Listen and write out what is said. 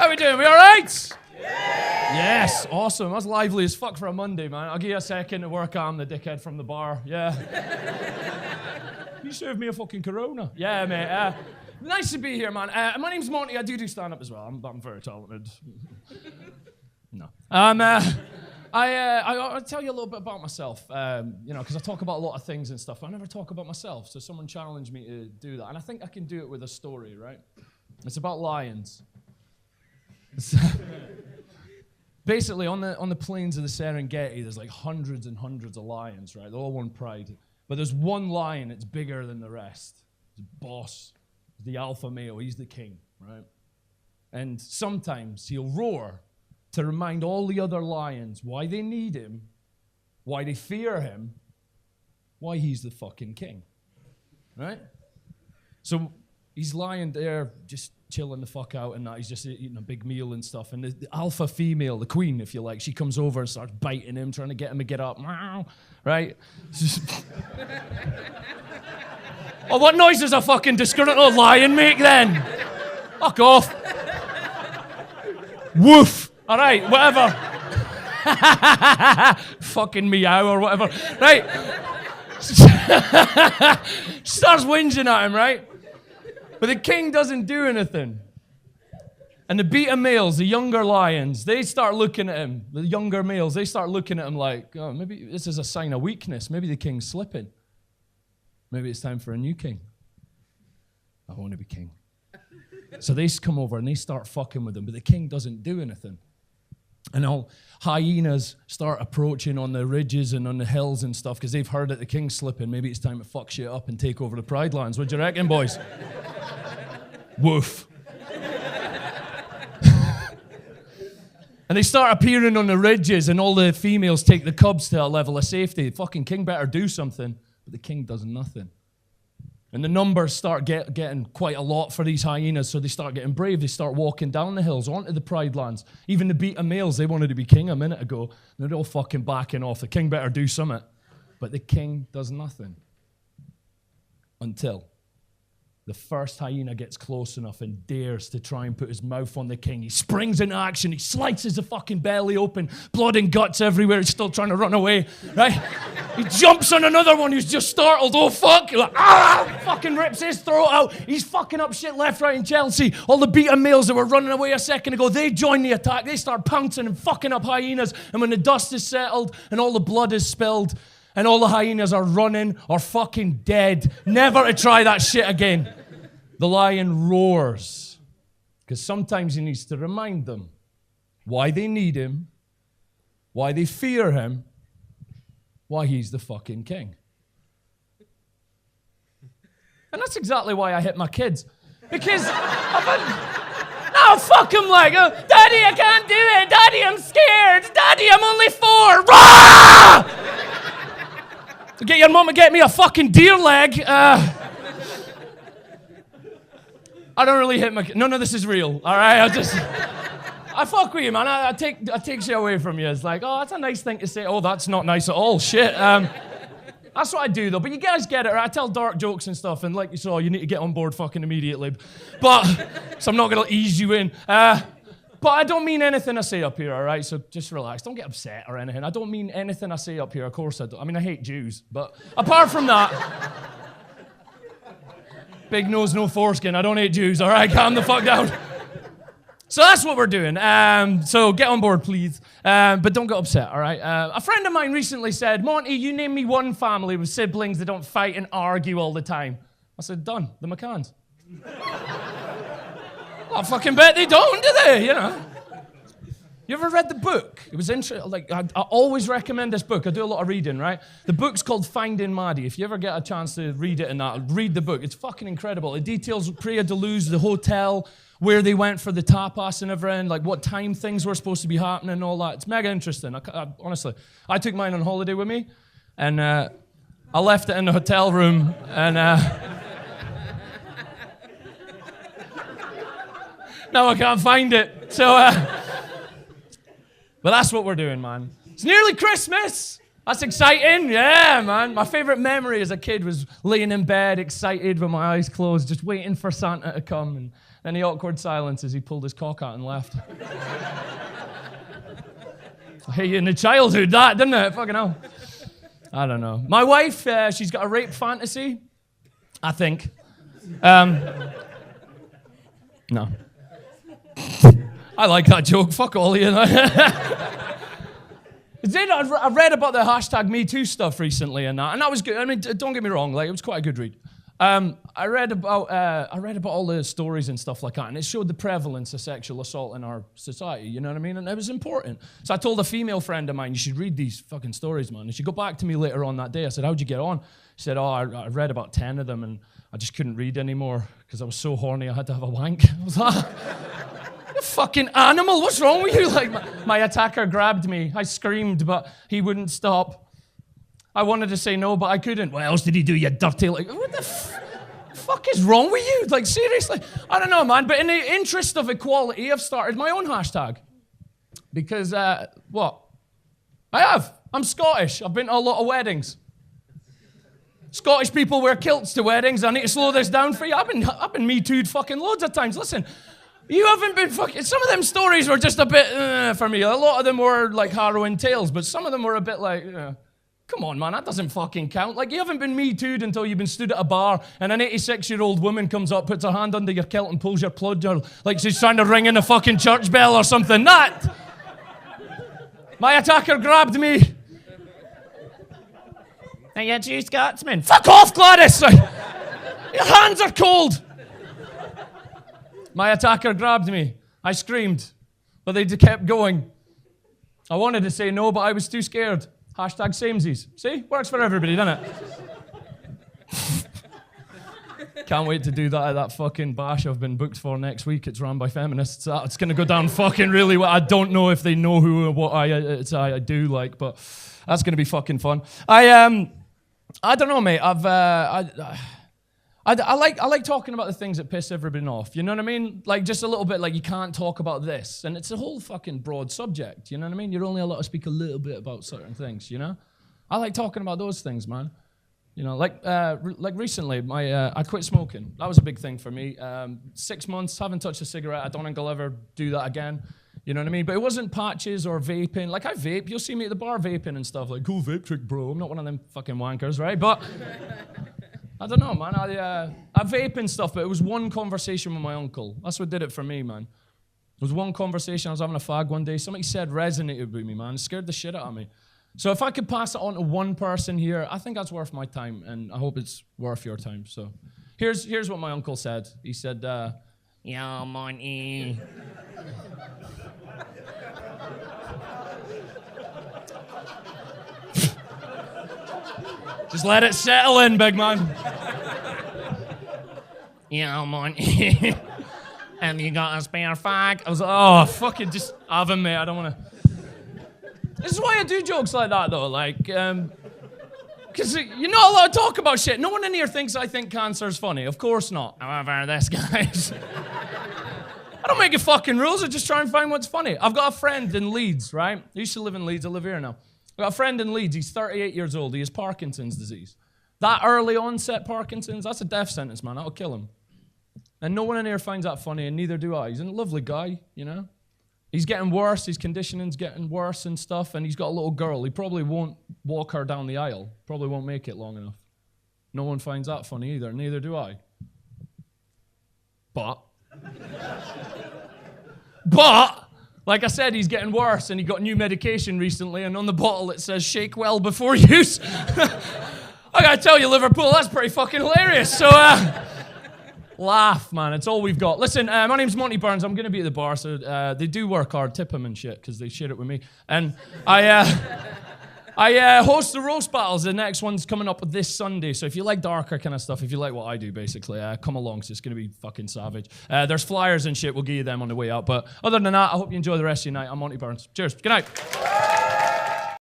How we doing? We all right? Yes, awesome. That's lively as fuck for a Monday, man. I'll give you a second to work on the dickhead from the bar. Yeah. You served me a fucking Corona. Yeah, mate. Nice to be here, man. My name's Monty. I do stand-up as well. I'm very talented. No. I'll tell you a little bit about myself, because I talk about a lot of things and stuff. I never talk about myself, so someone challenged me to do that. And I think I can do it with a story, right? It's about lions. Basically, on the plains of the Serengeti, there's like hundreds and hundreds of lions, right? They're all one pride. But there's one lion that's bigger than the rest. He's a boss. He's the alpha male. He's the king, right? And sometimes he'll roar to remind all the other lions why they need him, why they fear him, why he's the fucking king, right? So he's lying there just chilling the fuck out and that. He's just eating a big meal and stuff. And the alpha female, the queen, if you like, she comes over and starts biting him, trying to get him to get up, right? Oh, what noise does a fucking disgruntled lion make then? Fuck off. Woof. All right, whatever. Fucking meow or whatever. Right. Starts whinging at him, right? But the king doesn't do anything. And the beta males, the younger lions, they start looking at him. The younger males, they start looking at him like, oh, maybe this is a sign of weakness. Maybe the king's slipping. Maybe it's time for a new king. I want to be king. So they come over and they start fucking with him, but the king doesn't do anything. And all hyenas start approaching on the ridges and on the hills and stuff because they've heard that the king's slipping. Maybe it's time to fuck shit up and take over the Pride Lands. What do you reckon, boys? Woof. And they start appearing on the ridges and all the females take the cubs to a level of safety. The fucking king better do something. But the king does nothing. And the numbers start getting quite a lot for these hyenas, so they start getting brave. They start walking down the hills onto the Pride Lands. Even the beta males, they wanted to be king a minute ago. They're all fucking backing off. The king better do something. But the king does nothing. Until the first hyena gets close enough and dares to try and put his mouth on the king. He springs into action. He slices the fucking belly open. Blood and guts everywhere. He's still trying to run away, right? He jumps on another one who's just startled. Oh, fuck. Like, fucking rips his throat out. He's fucking up shit left, right, and Chelsea. All the beta males that were running away a second ago, they join the attack. They start pouncing and fucking up hyenas. And when the dust is settled and all the blood is spilled and all the hyenas are running or fucking dead, never to try that shit again, the lion roars. Because sometimes he needs to remind them why they need him, why they fear him, why he's the fucking king. And that's exactly why I hit my kids. Because no, fuck him like, Daddy, I can't do it. Daddy, I'm scared. Daddy, I'm only 4. Rah! So get your mom to get me a fucking deer leg. I don't really hit my kids. None of this is real, all right? I fuck with you, man. I take shit away from you. It's like, oh, that's a nice thing to say. Oh, that's not nice at all. Shit. That's what I do, though. But you guys get it, right? I tell dark jokes and stuff, and like you saw, you need to get on board fucking immediately. But, so I'm not going to ease you in. But I don't mean anything I say up here, all right? So just relax. Don't get upset or anything. I don't mean anything I say up here. Of course I don't. I mean, I hate Jews. But apart from that, big nose, no foreskin. I don't hate Jews, all right? Calm the fuck down. So that's what we're doing. So get on board, please. But don't get upset, all right? A friend of mine recently said, Monty, you name me one family with siblings that don't fight and argue all the time. I said, done. The McCanns. I fucking bet they don't, do they? You know. You ever read the book? It was interesting. Like, I always recommend this book. I do a lot of reading, right? The book's called Finding Maddie. If you ever get a chance to read it and that, read the book. It's fucking incredible. It details Praia de Luz, the hotel, where they went for the tapas and everything, like what time things were supposed to be happening and all that. It's mega interesting. Honestly, I took mine on holiday with me, and I left it in the hotel room, and now I can't find it. So, but that's what we're doing, man. It's nearly Christmas. That's exciting. Yeah, man. My favorite memory as a kid was laying in bed, excited with my eyes closed, just waiting for Santa to come. And Any awkward silence as he pulled his cock out and left. Hey, in the childhood, that, didn't it? Fucking hell. I don't know. My wife, she's got a rape fantasy, I think. No. I like that joke. Fuck all of you. I read about the hashtag #MeToo stuff recently and that was good. I mean, don't get me wrong, like it was quite a good read. I read about all the stories and stuff like that, and it showed the prevalence of sexual assault in our society. You know what I mean? And it was important. So I told a female friend of mine, "You should read these fucking stories, man." And she got back to me later on that day. I said, "How'd you get on?" She said, "Oh, I read about 10 of them, and I just couldn't read anymore because I was so horny I had to have a wank." I was like, "You fucking animal! What's wrong with you?" Like my attacker grabbed me. I screamed, but he wouldn't stop. I wanted to say no, but I couldn't. "What else did he do, you dirty..." Like, what the fuck is wrong with you? Like, seriously? I don't know, man. But in the interest of equality, I've started my own hashtag. Because, what? I have. I'm Scottish. I've been to a lot of weddings. Scottish people wear kilts to weddings. I need to slow this down for you. I've been Me Too'd fucking loads of times. Listen, you haven't been fucking... Some of them stories were just a bit, for me. A lot of them were, like, harrowing tales, but some of them were a bit like, come on, man, that doesn't fucking count. Like, you haven't been Me Too'd until you've been stood at a bar and an 86-year-old woman comes up, puts her hand under your kilt and pulls your plug, like she's trying to ring in a fucking church bell or something. That! My attacker grabbed me. "Are you two Scotsmen?" "Fuck off, Gladys! Your hands are cold!" My attacker grabbed me. I screamed, but they kept going. I wanted to say no, but I was too scared. Hashtag samesies. See? Works for everybody, doesn't it? Can't wait to do that at that fucking bash I've been booked for next week. It's run by Feminists. It's going to go down fucking really well. I don't know if they know who or what I do like, but that's going to be fucking fun. I don't know, mate. I like talking about the things that piss everybody off. You know what I mean? Like, just a little bit like, you can't talk about this. And it's a whole fucking broad subject. You know what I mean? You're only allowed to speak a little bit about certain things, you know? I like talking about those things, man. You know, like recently, I quit smoking. That was a big thing for me. 6 months, haven't touched a cigarette. I don't think I'll ever do that again. You know what I mean? But it wasn't patches or vaping. Like, I vape. You'll see me at the bar vaping and stuff. Like, cool vape trick, bro. I'm not one of them fucking wankers, right? But... I don't know, man. I vape and stuff, but it was one conversation with my uncle. That's what did it for me, man. It was one conversation. I was having a fag one day. Something he said resonated with me, man. It scared the shit out of me. So if I could pass it on to one person here, I think that's worth my time, and I hope it's worth your time. So here's what my uncle said. He said, "Yeah, Monty." Just let it settle in, big man. "Yeah, Monty. Have you got a spare fag?" I was like, "Oh, fucking just have him, mate. I don't want to..." This is why I do jokes like that, though. Like, because you're not allowed to talk about shit. No one in here thinks I think cancer's funny. Of course not. However, this guy's... I don't make a fucking rules. I just try and find what's funny. I've got a friend in Leeds, right? I used to live in Leeds. I live here now. I've got a friend in Leeds. He's 38 years old. He has Parkinson's disease. That early onset Parkinson's, that's a death sentence, man. That'll kill him. And no one in here finds that funny, and neither do I. He's a lovely guy, you know? He's getting worse. His conditioning's getting worse and stuff, and he's got a little girl. He probably won't walk her down the aisle. Probably won't make it long enough. No one finds that funny either. Neither do I. But... like I said, he's getting worse, and he got new medication recently, and on the bottle it says, "Shake well before use." I gotta tell you, Liverpool, that's pretty fucking hilarious. So, laugh, man. It's all we've got. Listen, my name's Monty Burns. I'm gonna be at the bar, so they do work hard. Tip them and shit, because they share it with me. And I host the roast battles. The next one's coming up this Sunday. So if you like darker kind of stuff, if you like what I do, basically, come along. So it's going to be fucking savage. There's flyers and shit. We'll give you them on the way out. But other than that, I hope you enjoy the rest of your night. I'm Monty Burns. Cheers. Good night.